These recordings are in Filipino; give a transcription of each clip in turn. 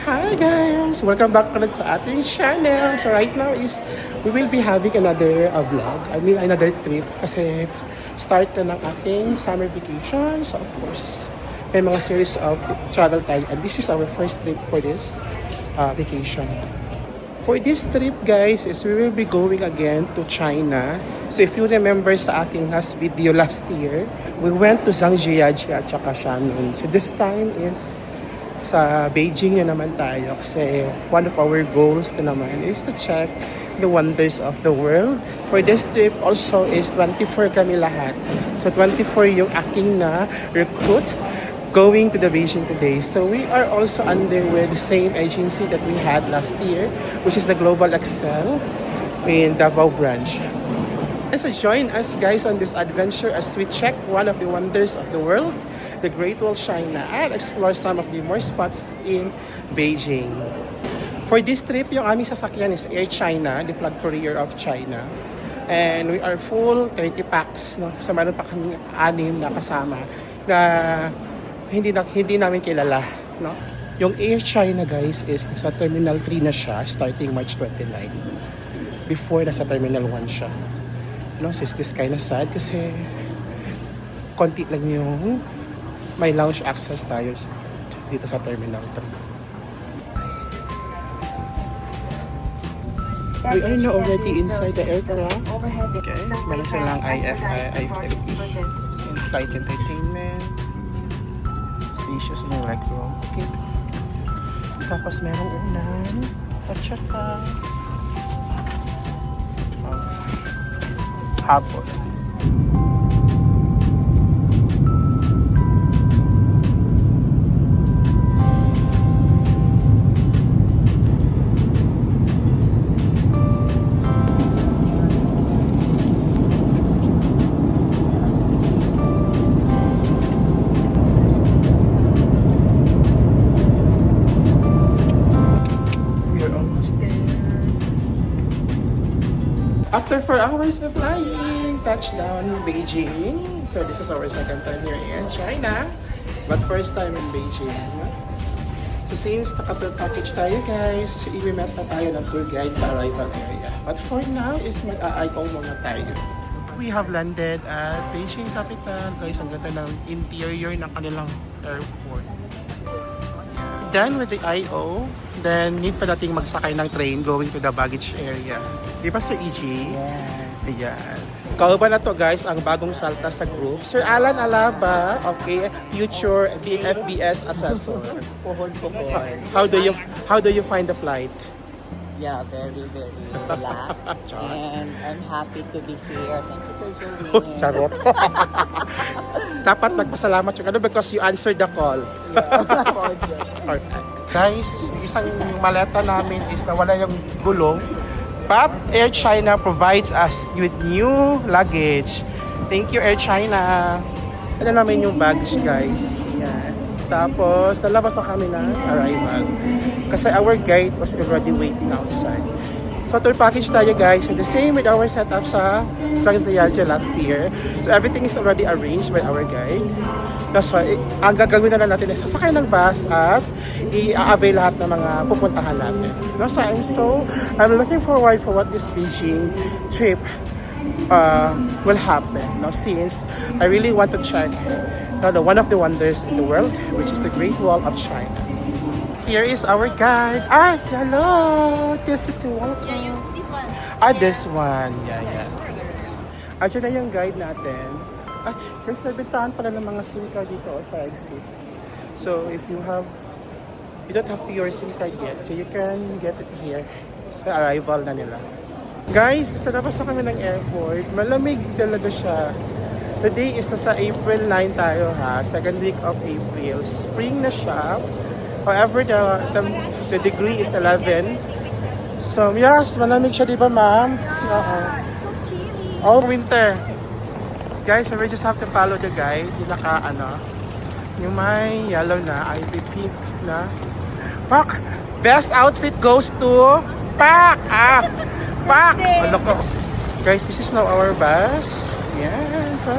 Hi guys! Welcome back ulit sa ating channel. So right now is we will be having another vlog. I mean another trip kasi start na ng ating summer vacation. So of course, may mga series of travel tayo and this is our first trip for this vacation. For this trip guys is we will be going again to China. So if you remember sa aking last video last year, we went to Zhangjiajie at saka Xiamen. So this time is sa Beijing na naman tayo kasi one of our goals na naman is to check the wonders of the world. For this trip also is 24 kami lahat. So 24 yung aking na recruit going to the Beijing today. So we are also under with the same agency that we had last year, which is the Global Excel in Davao branch. And so join us guys on this adventure as we check one of the wonders of the world, the Great Wall of China, and explore some of the more spots in Beijing. For this trip, yung aming sasakyan is Air China, the flag carrier of China. And we are full 30 packs. No? So meron pa kami 6 na kasama na hindi namin kilala. No? Yung Air China guys is nasa Terminal 3 na siya starting March 29. Before nasa Terminal 1 siya. No? So it's this kind of sad kasi konti lang yung may lounge access tayo dito sa Terminal 3. We are now already inside the aircraft. Okay, so meron silang IFE, in-flight entertainment, spacious ng leg room. Okay. Tapos merong unan, at saka hapon. After 4 hours of flying, touchdown in Beijing. So this is our second time here in China, but first time in Beijing. So since naka-tour package tayo guys, i-met na tayo ng tour guide sa arrival area. But for now is mag-a-eye-on muna tayo. We have landed at Beijing capital. Guys, ang ganda ng interior ng kanilang airport. Done with the I.O., then need pa nating magsakay ng train going to the baggage area. Di ba Sir EG? Yeah. Ayan. Kauban na to guys, ang bagong salta sa group. Sir Alan Alaba, okay, future FBS assessor. Puhol. How do you find the flight? Yeah, very relaxed. And I'm happy to be here. Thank you, Sir Jolene. Charot. Dapat magpasalamat yung because you answered the call. Alright. Guys, isang maleta namin is nawala yung gulong. But Air China provides us with new luggage. Thank you, Air China. Ito namin yung baggage, guys. Yan. Tapos, nalabas na kami ng arrival. Kasi our guide was already waiting outside. So, tour package tayo, guys. So, the same with our setup sa Zhangjiajie last year. So, everything is already arranged by our guide. That's why, ang gagawin na lang natin is sasakay ng bus at i-avail lahat ng mga pupuntahan natin. No, so, I'm looking forward for what this Beijing trip will happen. No, since I really want to check one of the wonders in the world, which is the Great Wall of China. Here is our guide. Ah, hello! This is the one. Yeah, this one. Ah, this one. Yeah. Actually na yung guide natin. Ah, guys, may bintahan pala ng mga SIM card dito sa exit. So, if you don't have your SIM card yet, so you can get it here. The arrival na nila. Guys, sa labas na kami ng airport. Malamig talaga siya. Today is nasa April 9 tayo ha. Second week of April. Spring na siya. However, the degree is 11. So, yes, malamig siya, di ba, ma'am? It's so chilly. All winter. Guys, so we just have to follow the guide. Yung yung may yellow na, ay pink na. Pak! Best outfit goes to Pak! Pak! Ano ko? Guys, this is now our bus. Yeah, so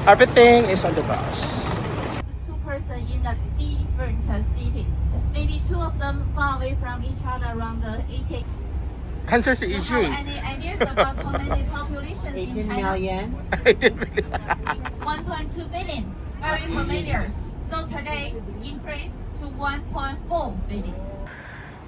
everything is on the bus. Two person in a different cities. Maybe two of them far away from each other around the 80. Answer si Do you EJ. have any ideas about how many populations in 18 China? million. 1.2 billion. Very familiar. So today, increase to 1.4 billion.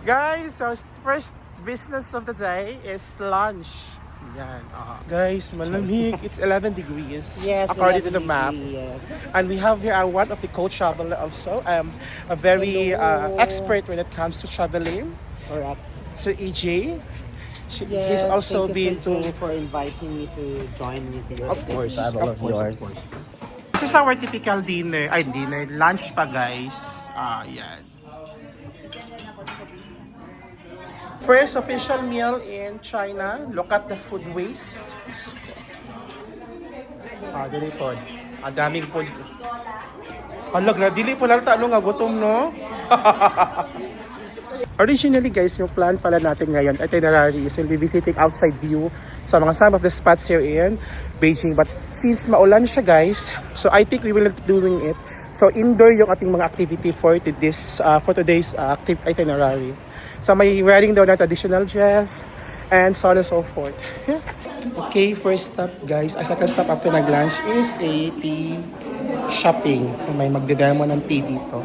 Guys, so first business of the day is lunch. Yan. Guys, malamig. It's 11 degrees. Yes, according to the 11 map. degree, yes. And we have here one of the co-traveler also. A very Hello. expert when it comes to traveling. Correct. So EJ, he's Yes, also thank you, been Sir Jay, to. for inviting me to join with you. Of course, travel of course. This is our typical dinner. Ay, dinner. Lunch pa, guys. Yan. First official meal in China. Look at the food waste. Dili po. Ang daming food. Alag na, dili po lang ano nga gutom, no? Originally guys, yung plan pala natin ngayon, itinerary is we'll be visiting outside view sa mga some of the spots here in Beijing. But since maulan siya guys, so I think we will be doing it. So indoor yung ating mga activity for today's itinerary. So may wearing daw na traditional dress and so on and so forth. Yeah. Okay, first stop guys, as second stop after nag-lunch is a tea shopping. So may magde-demo ng tea dito.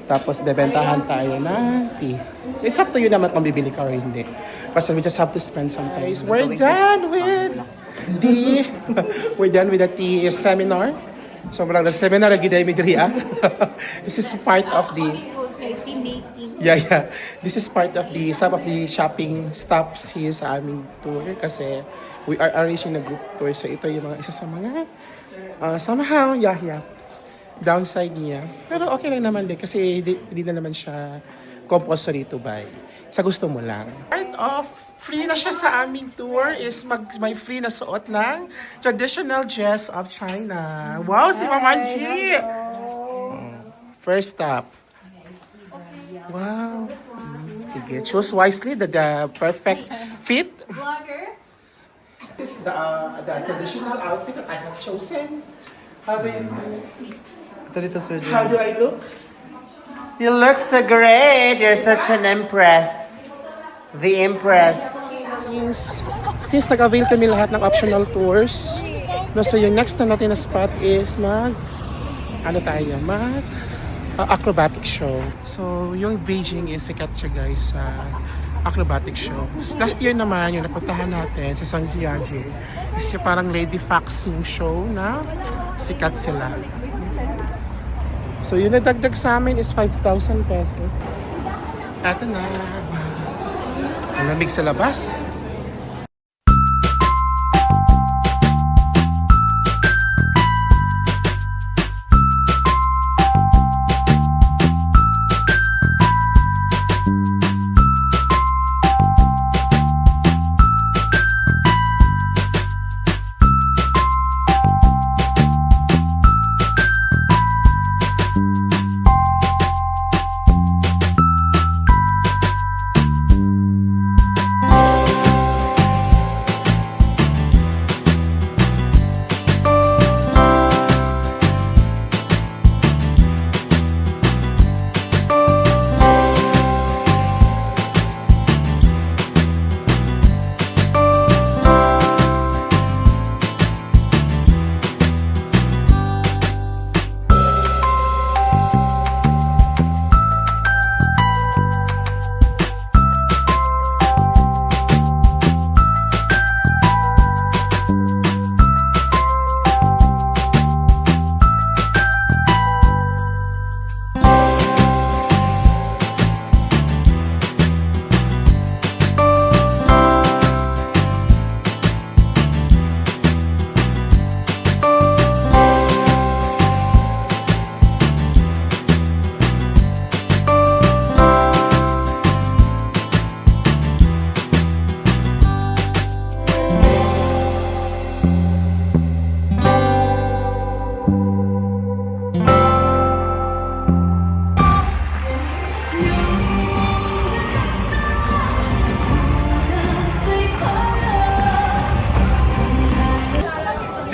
Tapos bebentahan tayo ng tea. It's up to you naman kung bibili ka or hindi. Basta we just have to spend some time. We're done with we're done with the tea seminar. So marang nag-seminar na giday midriya. This is part of the Yeah. This is part of the some of the shopping stops here sa aming tour kasi we are arranging a group tour. So ito yung mga isa sa mga somehow, downside niya. Pero okay lang naman din kasi hindi na naman siya compulsory to buy. Sa gusto mo lang. Part of free na siya sa aming tour is may free na suot ng traditional dress of China. Wow, si Mama G! First stop. Wow. Sige, choose wisely the perfect fit. This is the traditional outfit that I have chosen. How do I look? You look so great. You're such an empress. The empress. Since nag-avail kami lahat ng optional tours, no, so yung next na natin na spot is acrobatic show. So yung Beijing is sikat siya guys sa acrobatic show. Last year naman yung napuntahan natin sa Zhangjiajie is yung parang lady foxing show na sikat sila. So yung nadagdag sa amin is 5,000 pesos. Ito na. Ang lamig sa labas.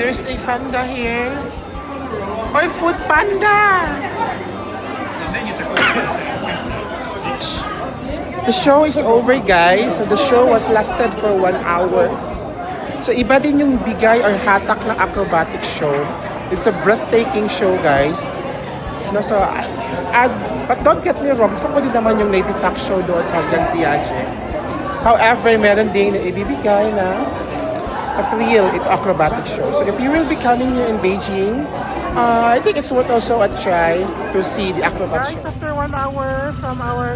There's a panda here. Oy, food panda! The show is over, guys. So the show was lasted for 1 hour. So iba din yung bigay or hatak ng acrobatic show. It's a breathtaking show, guys. No, so, but don't get me wrong, gusto ko din naman yung Lady Talk show doon sa Hanggang Siyache. However, meron din na ibibigay na a thrill ito acrobatic show. So if you will be coming here in Beijing, I think it's worth also a try to see the acrobatic show. Guys, after 1 hour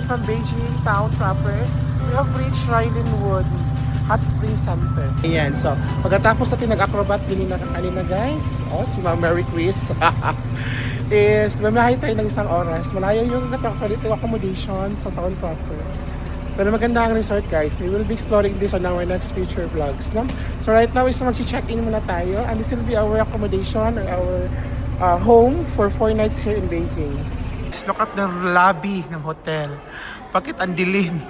from Beijing town proper, we have reached Rilin Wood Hot Spring Center. Ayan, so pagkatapos natin nag-acrobat din na kanina, guys, si Ma'am Mary Chris, is mamahay tayo ng 1 oras. Malayo yung accommodation sa town proper. Pero maganda ang resort, guys. We will be exploring this on our next future vlogs. No? So right now is mag-check-in muna tayo. And this will be our accommodation or our home for 4 nights here in Beijing. Look at the lobby ng hotel. Bakit ang dilim?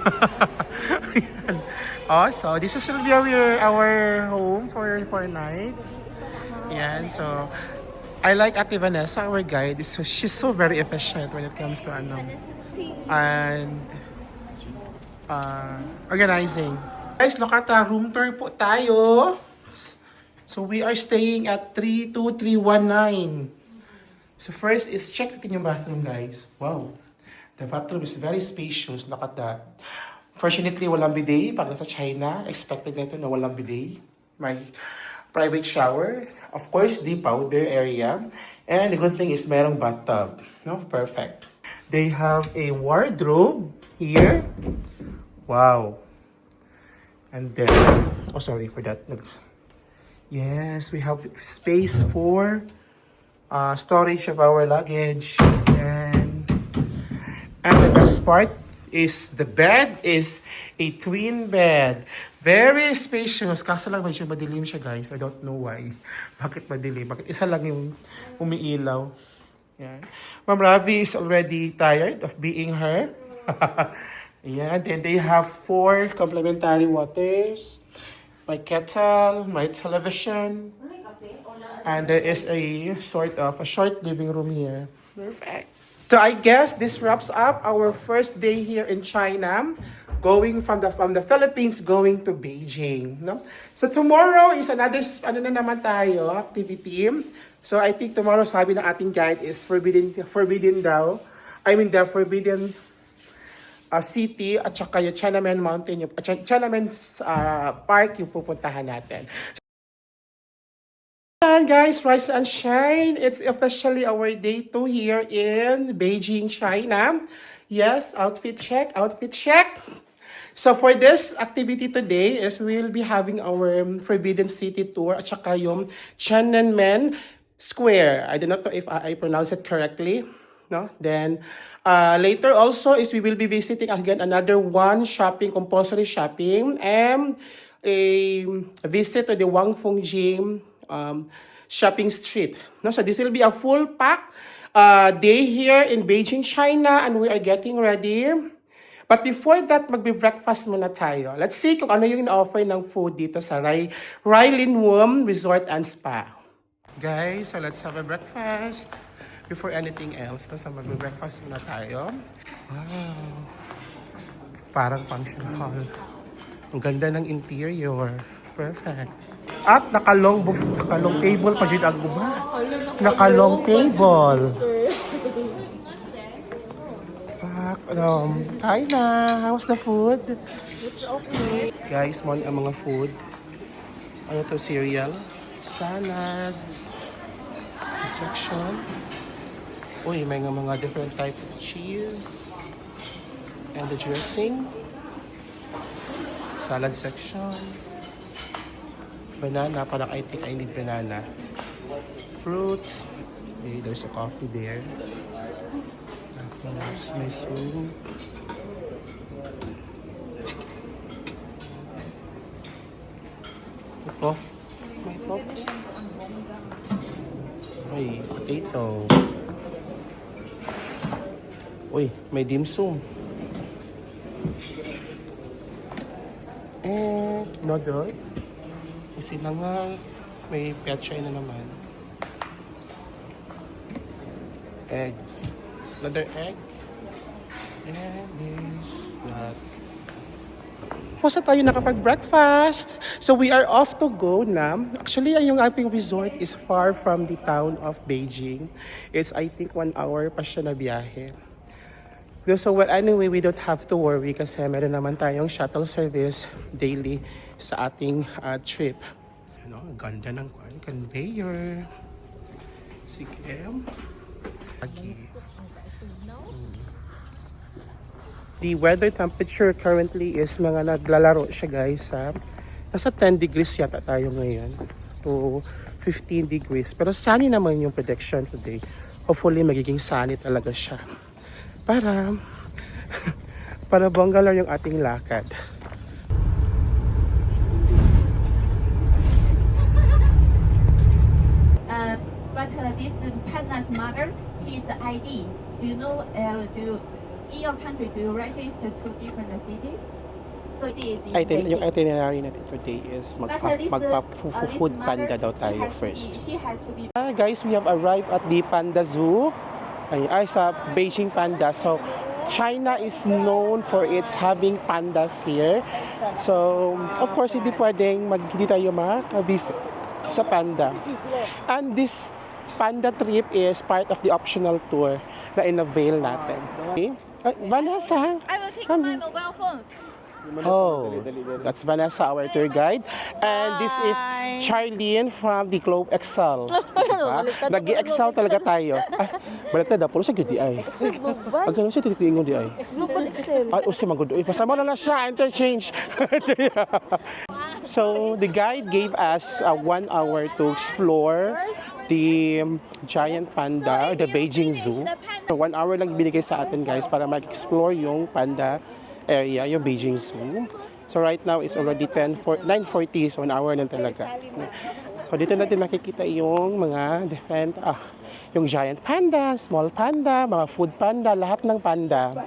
So this is will be our home for 4 nights. Yan, so I like Ate Vanessa, our guide. She's so very efficient when it comes to and organizing. Guys, look at room tour po tayo. So we are staying at 32319. So first is check natin yung bathroom, guys. Wow. The bathroom is very spacious. Look at that. Fortunately, walang bidet. Para sa China, expected na ito na walang bidet. May private shower. Of course, the powder area. And the good thing is merong bathtub. No? Perfect. They have a wardrobe here. Wow. And then, oh sorry for that. Yes, we have space for storage of our luggage. And the best part is the bed is a twin bed. Very spacious. Kaso lang medyo madilim siya, guys. I don't know why. Bakit madilim? Bakit isa lang yung umiilaw? Yeah. Ma'am Ravi is already tired of being her. Yeah, then they have 4 complimentary waters, my kettle, my television, and there is a sort of a short living room here. Perfect. So I guess this wraps up our first day here in China, going from the Philippines going to Beijing. No? So tomorrow is another activity. So I think tomorrow sabi ng ating guide is forbidden daw. I mean the forbidden city at saka yung Tiananmen Mountain, yung Tiananmen Park yung pupuntahan natin. And guys, rise and shine. It's officially our day 2 here in Beijing, China. Yes, outfit check, outfit check. So for this activity today is we will be having our Forbidden City tour at saka yung Tiananmen Square. I do not know if I pronounce it correctly. No? Then later also is we will be visiting again another one compulsory shopping, and a visit to the Wang Fongjing shopping street. No? So this will be a full pack day here in Beijing, China, and we are getting ready. But before that, magbe-breakfast muna tayo. Let's see kung ano yung na-offer ng food dito sa Rilin Wood Resort and Spa. Guys, so let's have a breakfast. Before anything else, so magbe-breakfast muna tayo. Wow. Parang function hall. Ang ganda ng interior. Perfect. At nakalong table pa dyan ang guba. Nakalong table. Kain na. How's the food? It's okay. Guys, mo ang mga food. Ano to? Cereal. Salads. Section. Uy, may mga different type of cheese. And the dressing. Salad section. Banana, parang I think I need banana. Fruits. Okay, there's a coffee there. Tapos may soup. Ito. May coffee. May potato. Uy, may dim sum. And noodle. Kasi nga, may petchay na naman. Eggs. Another egg. And this, that. Tapos na tayo nakapag-breakfast. So we are off to go na. Actually, yung ating resort is far from the town of Beijing. It's I think 1 hour pa siya na biyahe. So well, anyway, we don't have to worry kasi meron naman tayong shuttle service daily sa ating trip. Ano, ang ganda ng conveyor. Sige. The weather temperature currently is mga naglalaro siya guys sa nasa 10 degrees yata tayo ngayon to 15 degrees. Pero sunny naman yung prediction today. Hopefully magiging sunny talaga siya. Para bongga lang yung ating lakad. But this panda's mother, his ID. Do you know? In your country, do you register to different cities? So it is in Yung Beijing. itinerary natin today is magpa-food panda daw tayo first. She has to be. Guys, we have arrived at the Panda Zoo. Ay sa Beijing Panda. So, China is known for its having pandas here. So, of course, hindi pwedeng hindi tayo makavisit sa panda. And this panda trip is part of the optional tour na in-avail natin. Okay? Vanessa! I will take my mobile phone. Oh, that's Vanessa, our tour guide. And this is Charlene from the Globe Excel. Diba? Nag-i-excel talaga tayo. Ay, baliktad na. Puro sa gudi ay. Ang ganun siya, titikwingon di ay. Global Excel. Ay, usi magod. Pasama na siya, interchange. So, the guide gave us 1 hour to explore the giant panda, the Beijing Zoo. So, 1 hour lang binigay sa atin guys para mag-explore yung panda area, yung Beijing Zoo. So right now it's already 9:40, so 1 hour na talaga. So dito natin makikita yung mga different, yung giant panda, small panda, mga food panda, lahat ng panda.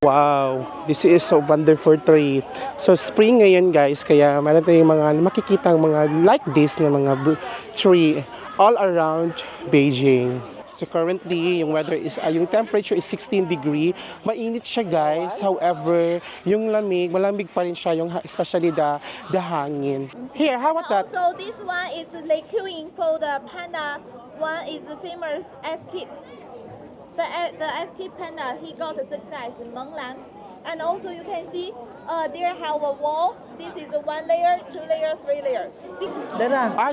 Wow, this is a wonderful tree. So spring ngayon guys, kaya meron tayong mga makikita mga like this na mga tree all around Beijing. So currently, yung weather is, yung temperature is 16 degree. Mainit siya guys. However, yung lamig, malamig pa rin siya, yung, especially the hangin. Here, how about that? So this one is they queuing for the panda. One is famous escape. The escape panda, he got a success in Menglan. And also you can see there have a wall. This is 1 layer, 2 layer, 3 layer.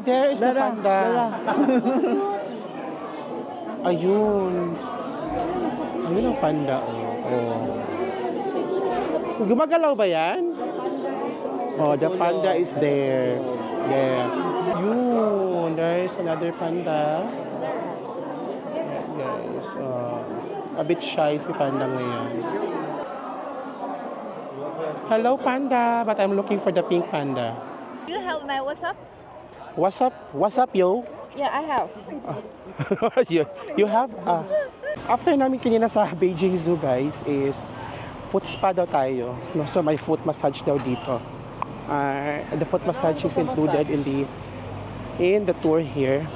There is the panda. Ayun. Ayun ang panda. Oh. Gumagalaw ba yan? Oh, the panda is there. There. Yun. There is another panda. Guys. A bit shy si panda ngayon. Hello, panda. But I'm looking for the pink panda. You have my WhatsApp? What's up, yo? Yeah, I have. you have? After namin kanina sa Beijing Zoo, guys, is foot spa daw tayo. No, so may foot massage daw dito. The foot massage is included in the tour here.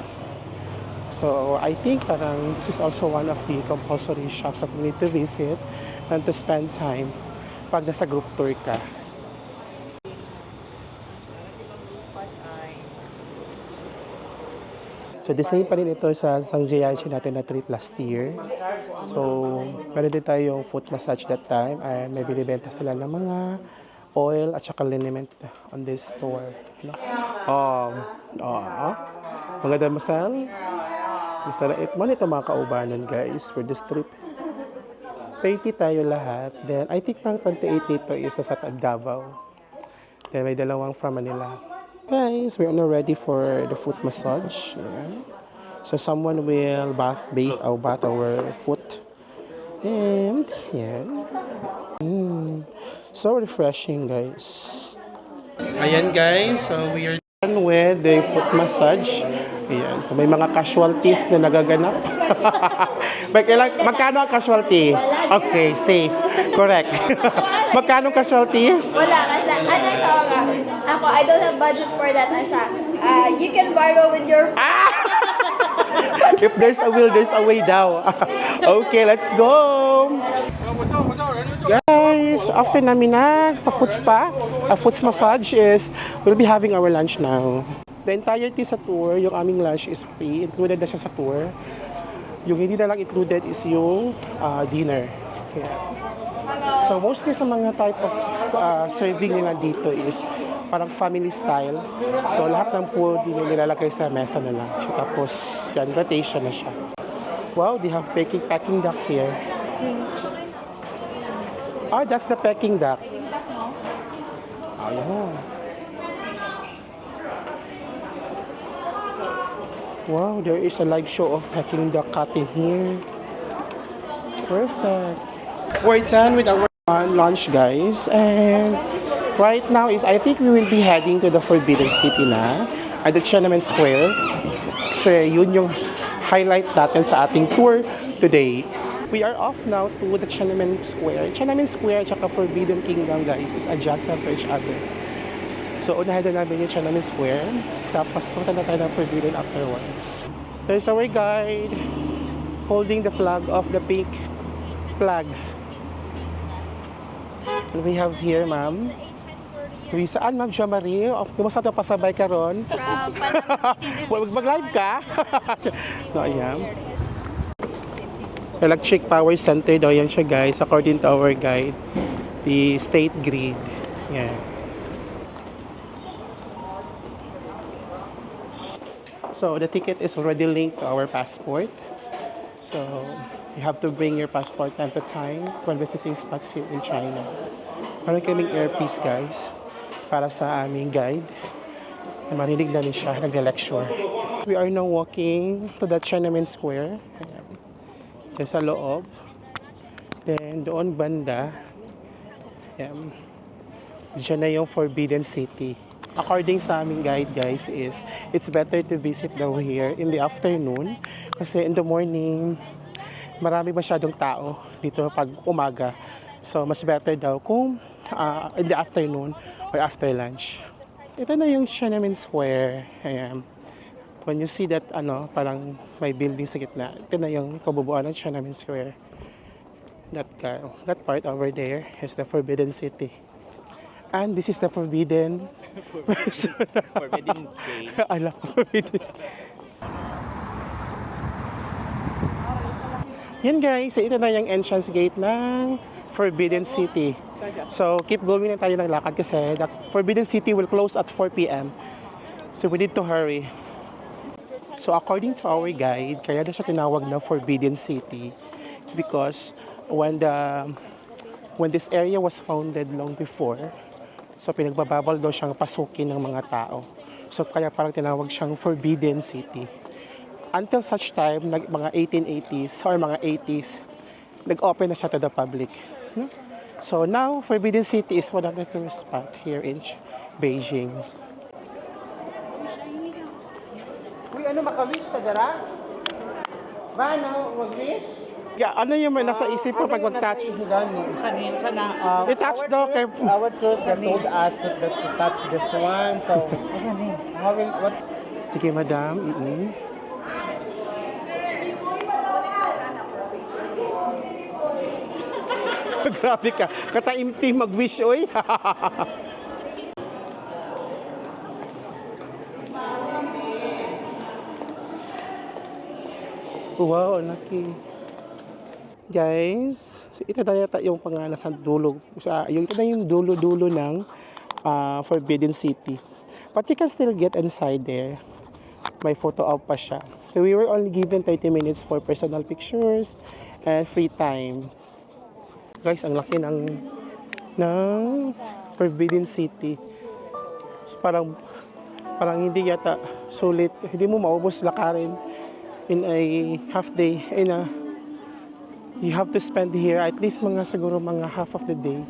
So I think parang this is also one of the compulsory shops that we need to visit and to spend time pag nasa group tour ka. So, the same pa rin ito sa Zhangjiajie natin na trip last year. So, meron din tayong foot massage that time. And may binibenta sila ng mga oil at saka liniment on this store. No? Mga damasal. Isa na itman ito mga kaubanan guys for this trip. 30 tayo lahat. Then, I think pang 28 dito is sa Davao. Then, may dalawang from Manila. Guys, we're now ready for the foot massage. Yeah. So someone will bath our foot. And yan. So refreshing, guys. Ayan guys, so we are done with the foot massage. Ayan, so may mga casualties na nagaganap. Magkano ang casualty? Okay, safe. Correct. Magkano casualty? Wala kasi ano siya nga. Ako, I don't have budget for that siya. You can borrow with your If there's a will, there's a way daw. Okay, let's go. 我叫人就 Guys, after namin foot spa, foot massage is, we'll be having our lunch now. The entirety sa tour, yung aming lunch is free. Included na siya sa tour. Yung hindi na lang included is yung dinner. Kaya, so mostly sa mga type of serving nila dito is parang family style. So lahat ng food nilalagay sa mesa nila. So, tapos yan, rotation na siya. Wow, they have packing duck here. Oh, that's the Peking duck. Ayun. Wow, there is a live show of Peking duck cutting here. Perfect. We're done with our lunch, guys. And right now is, I think we will be heading to the Forbidden City na at the Tiananmen Square. Kasi yun yung highlight natin sa ating tour today. We are off now to the Tiananmen Square. Tiananmen Square at Forbidden Kingdom, guys, is adjacent to each other. So, unahin na namin yung Tiananmen Square. Tapos, punta na tayo ng Forbidden afterwards. There's our guide holding the flag of the pink flag. And we have here, ma'am. Saan, ma'am? Jo Marie? Kumusta ito pasabay ka ron? Mag-live ka? No, ayan. Electric Power Center daw yan siya, guys, according to our guide, the state grid. Yan. So the ticket is already linked to our passport. So you have to bring your passport time to time when visiting spots here in China. Meron kaming earpiece, guys, para sa aming guide. Marinig namin siya, nagre-lecture. We are now walking to the Tiananmen Square. Ayan. Diyan sa loob. Then, doon banda. Ayan. Diyan na yung Forbidden City. According sa aming guide, guys, is it's better to visit daw here in the afternoon. Kasi in the morning, marami masyadong tao dito pag umaga. So, mas better daw kung in the afternoon or after lunch. Ito na yung Tiananmen Square. Ayan. When you see that, parang may building sa gitna, ito na yung kabubuan ng Tiananmen Square. That part over there is the Forbidden City. And this is the Forbidden Forbidden Gate. Ala, Forbidden. Yan, guys, ito na yung entrance gate ng Forbidden City. So, keep going na tayo ng lakad kasi the Forbidden City will close at 4 p.m. So, we need to hurry. So, according to our guide, kaya na siya tinawag na Forbidden City. It's because when this area was founded long before, so pinagbabawal daw siyang pasukin ng mga tao. So, kaya parang tinawag siyang Forbidden City. Until such time, mga 1880s or mga 80s, nag-open na siya to the public. No? So, now, Forbidden City is one of the tourist spots here in Beijing. Uy, makawish sa dara? Ba, mag-wish? Yeah, ano yung nasa isip ko pag mag-touch? I-touch daw kay... Our tours have told us to touch this one. So, what? Sige, madam. Grabe ka. Kataimtim mag-wish, oy. Wow, laki. Guys, ito na yata yung pangalan sa dulo. Ito na yung dulo-dulo ng Forbidden City. But you can still get inside there. May photo op pa siya. So we were only given 30 minutes for personal pictures and free time. Guys, ang laki ng Forbidden City. So, parang hindi yata sulit. Hindi mo maubos lakarin in a half day. You have to spend here at least siguro mga half of the day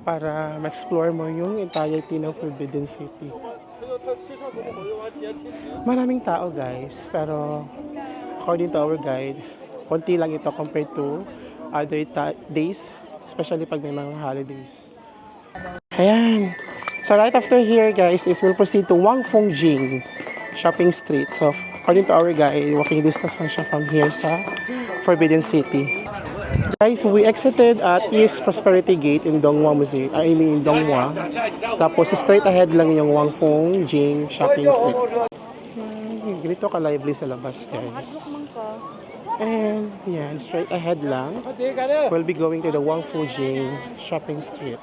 para ma-explore mo yung entirety ng Forbidden City. Maraming tao, guys, pero according to our guide, konti lang ito compared to other days, especially pag may mga holidays. Ayan. So right after here, guys, is we'll proceed to Wangfongjing Shopping Street. So according to our guide, walking distance lang siya from here sa Forbidden City. Guys, we exited at East Prosperity Gate in Dongwa Museum. I mean, Dongwa. Tapos straight ahead lang yung Wangfong Jing Shopping Street. Ganito ka-lively sa labas, guys. And yan, straight ahead lang. We'll be going to the Wangfong Jing Shopping Street.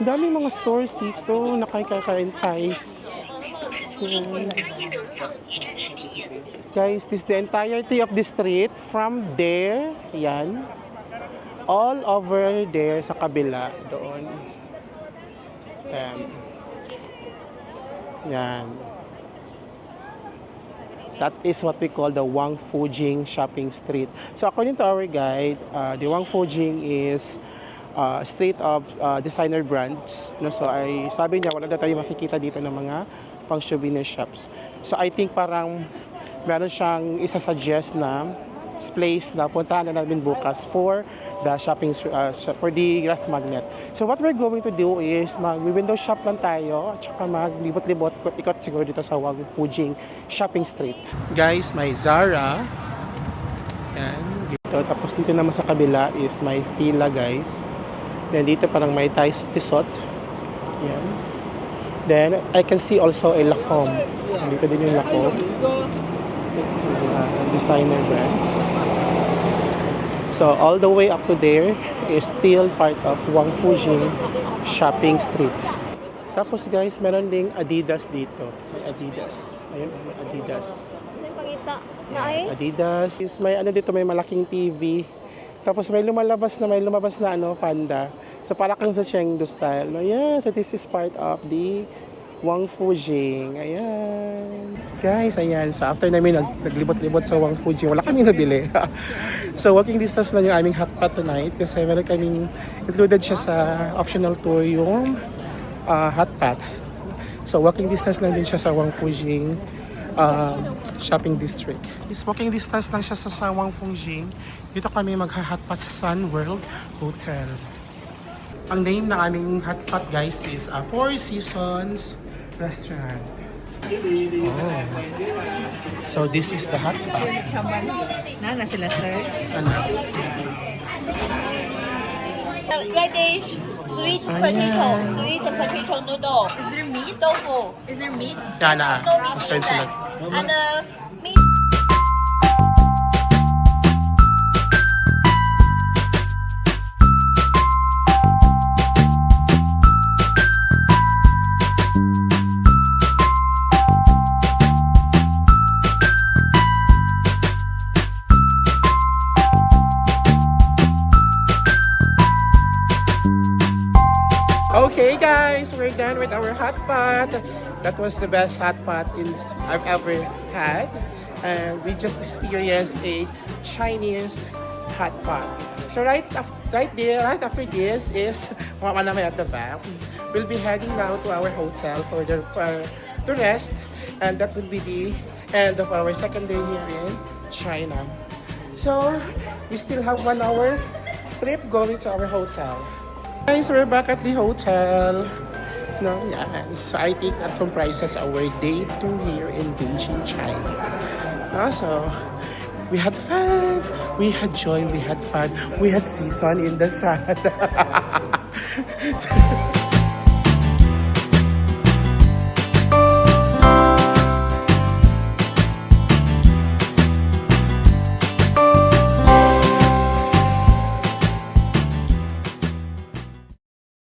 Ang daming mga stores dito, nakaka-entice. Guys, this is the entirety of the street from there, yan, all over there sa kabila, doon. Yan. That is what we call the Wangfong Jing Shopping Street. So according to our guide, the Wangfong Jing is street of designer brands. No, so sabi niya wala na tayo makikita dito ng mga pang souvenir shops. So I think parang meron siyang isa-suggest na place na puntahan na namin bukas for the shopping for the Graph Magnet. So what we're going to do is mag-window shop lang tayo at saka maglibot-libot, ikot siguro dito sa Wangfong Jing Shopping Street. Guys, may Zara. Yan, dito. Tapos dito naman sa kabila is may Fila, guys. Then dito parang may Tissot. Yan. Then I can see also a Lancome. Dito din yung Lancome. Designer brands. So all the way up to there is still part of Wangfong Jing Shopping Street. Tapos guys, meron ding Adidas dito. May Adidas. Ayun, may Adidas. Yan, Adidas. May ano dito, may malaking TV. Tapos may lumabas na panda. So parang sa Chengdu style. Ayan, so this is part of the Wangfong Jing. Ayan. Guys, ayan. So after namin naglibot-libot sa Wangfong Jing, wala kaming nabili. So walking distance lang yung aming hotpot tonight kasi meron kaming included siya sa optional tour yung hotpot. So walking distance lang din siya sa Wangfong Jing shopping district. This walking distance lang siya sa Wangfong Jing. Dito kami magha-hotpot sa Sun World Hotel. Ang name ng aming hotpot guys is Four Seasons Restaurant. Oh. So this is the hotpot. Na sila, sir. Ano? Red dish, sweet potato noodle. Is there meat? Tofu. Is there meat? Yan na. No meat Basta yun sila. inside. And meat. Okay guys, we're done with our hot pot. That was the best hot pot I've ever had. And we just experienced a Chinese hot pot. So right after this is mama naman at the back. We'll be heading now to our hotel for the rest, and that will be the end of our second day here in China. So we still have 1 hour trip going to our hotel. Guys, we're back at the hotel. No, yeah. So I think that comprises our day 2 here in Beijing, China. So we had fun, we had joy, we had fun, we had season in the sun.